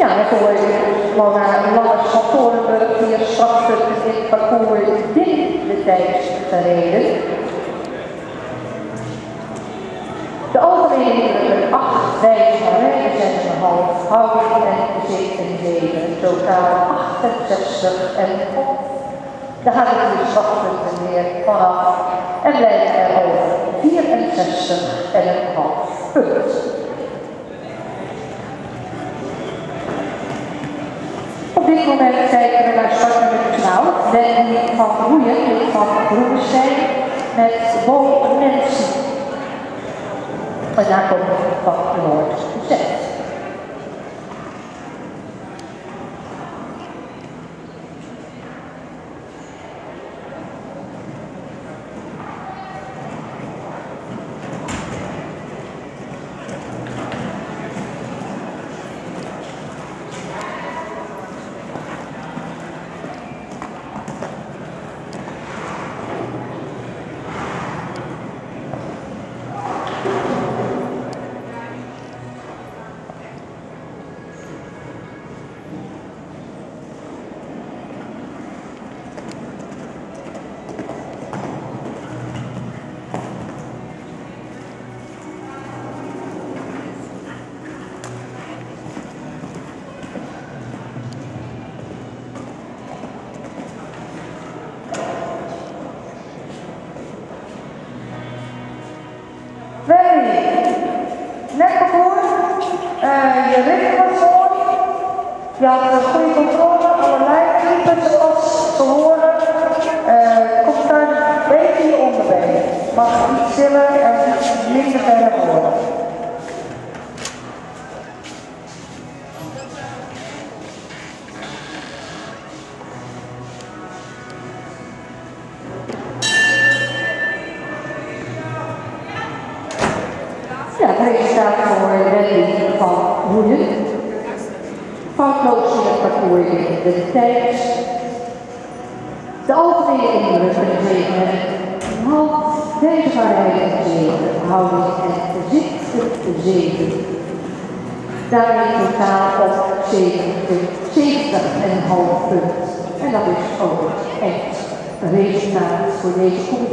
Ja, dan hoor je gewoon Lars van Torenburg hier straks in het parcours binnen de tijd gereden. De algemene indrukken 8 wijzen van rijden zijn er half houding en gezicht en leven. Totaal 68 en op. Daar gaan we de slagpunten weer vanaf en blijven er over 64,5 punt. Op dit moment kijken we naar startnummer 12, Wendy van Roeien van Groenestein met Bo Mensen. En daar komt van Noord Z. Net parcours, je richt wat voor, je had een goede controle, alle lijnpunten als te horen, komt daar een beetje onderbij. Mag iets stiller en iets minder verder horen. Ja, het resultaat voor Wendy van Roeien. Foutloos in het parcours in de tijd. De algemene indrukken tegen half, wijsbaarheid 7, houding en gezicht 7. Daarmee totaal op 70,5 punt. En dat is ook echt een resultaat voor deze groep.